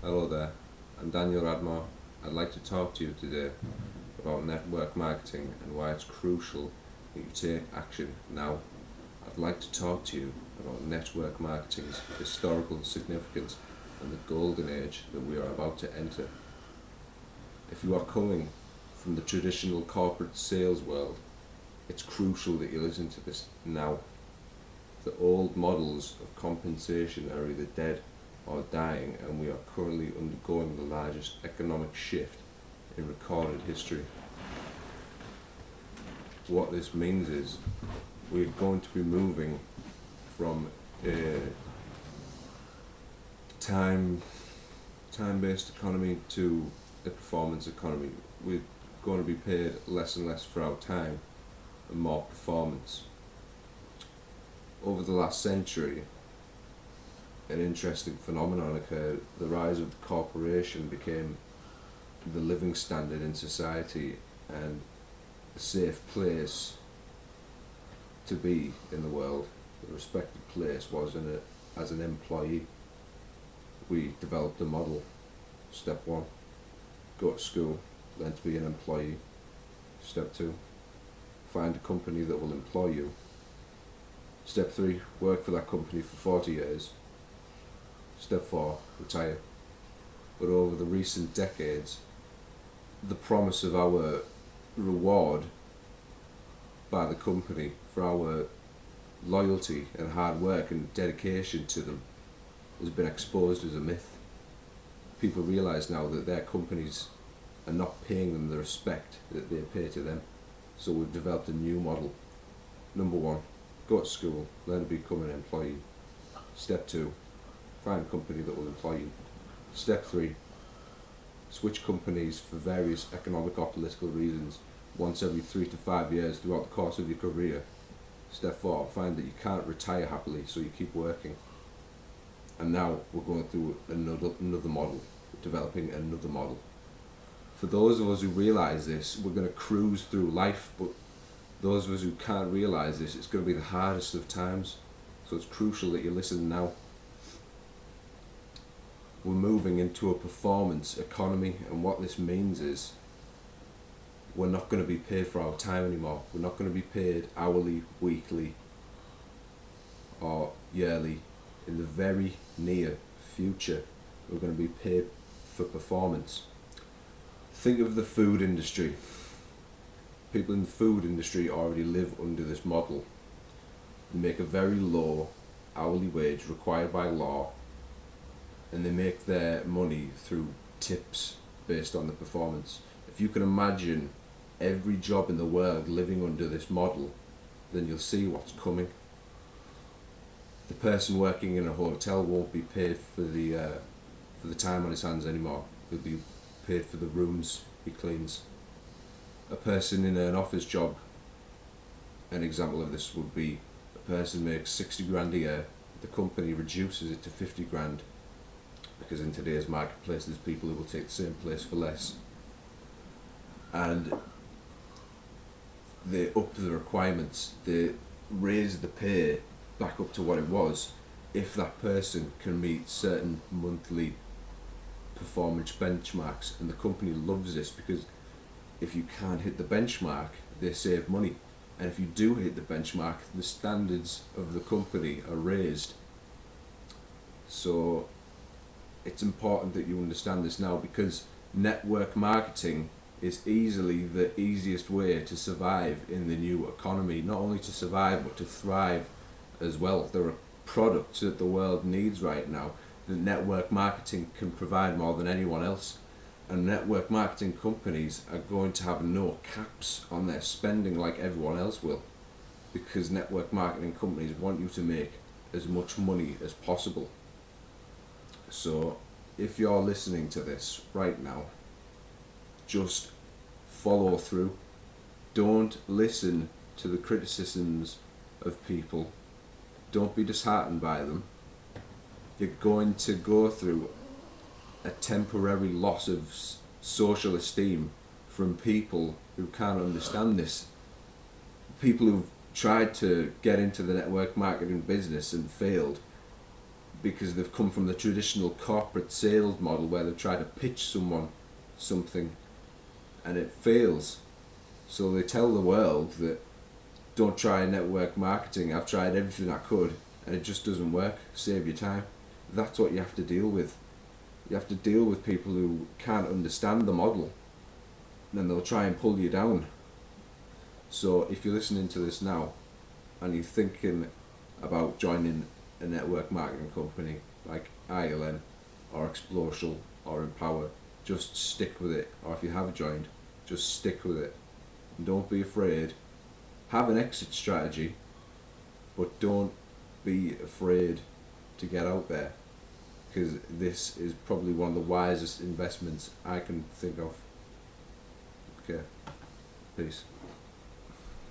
Hello there, I'm Daniel Radmar. I'd like to talk to you today about network marketing and why it's crucial that you take action now. I'd like to talk to you about network marketing's historical significance and the golden age that we are about to enter. If you are coming from the traditional corporate sales world, it's crucial that you listen to this now. The old models of compensation are either dead or dying, and we are currently undergoing the largest economic shift in recorded history. What this means is we're going to be moving from a time-based economy to a performance economy. We're going to be paid less and less for our time and more performance. Over the last century, an interesting phenomenon occurred. The rise of the corporation became the living standard in society and a safe place to be in the world. The respected place was as an employee. We developed a model. Step 1, go to school, learn to be an employee. Step 2, find a company that will employ you. Step 3, work for that company for 40 years. Step 4, retire. But over the recent decades, the promise of our reward by the company for our loyalty and hard work and dedication to them has been exposed as a myth. People realise now that their companies are not paying them the respect that they pay to them. So we've developed a new model. Number 1, go to school, learn to become an employee. Step 2, find a company that will employ you. Step 3, switch companies for various economic or political reasons once every 3 to 5 years throughout the course of your career. Step 4, find that you can't retire happily, so you keep working. And now we're going through another model, developing another model. For those of us who realise this, we're going to cruise through life, but those of us who can't realise this, it's going to be the hardest of times. So it's crucial that you listen now. We're moving into a performance economy, and what this means is we're not going to be paid for our time anymore. We're not going to be paid hourly, weekly or yearly. In the very near future, we're going to be paid for performance. Think of the food industry. People in the food industry already live under this model. They make a very low hourly wage required by law, and they make their money through tips based on the performance. If you can imagine every job in the world living under this model, then you'll see what's coming. The person working in a hotel won't be paid for the time on his hands anymore. He'll be paid for the rooms he cleans. A person in an office job, an example of this would be a person makes 60 grand a year, the company reduces it to 50 grand, because in today's marketplace there's people who will take the same place for less, and they up the requirements, they raise the pay back up to what it was if that person can meet certain monthly performance benchmarks. And the company loves this, because if you can't hit the benchmark, they save money, and if you do hit the benchmark, the standards of the company are raised. So it's important that you understand this now, because network marketing is easily the easiest way to survive in the new economy. Not only to survive, but to thrive as well. There are products that the world needs right now that network marketing can provide more than anyone else. And network marketing companies are going to have no caps on their spending like everyone else will, because network marketing companies want you to make as much money as possible. So if you're listening to this right now, just follow through. Don't listen to the criticisms of people. Don't be disheartened by them. You're going to go through a temporary loss of social esteem from people who can't understand this. People who've tried to get into the network marketing business and failed because they've come from the traditional corporate sales model where they try to pitch someone something and it fails. So they tell the world that don't try network marketing, I've tried everything I could and it just doesn't work, save your time. That's what you have to deal with. You have to deal with people who can't understand the model, and then they'll try and pull you down. So if you're listening to this now and you're thinking about joining a network marketing company like ILM or Explosial or Empower, just stick with it. Or if you have joined, just stick with it. And don't be afraid. Have an exit strategy, but don't be afraid to get out there, because this is probably one of the wisest investments I can think of. Okay, peace.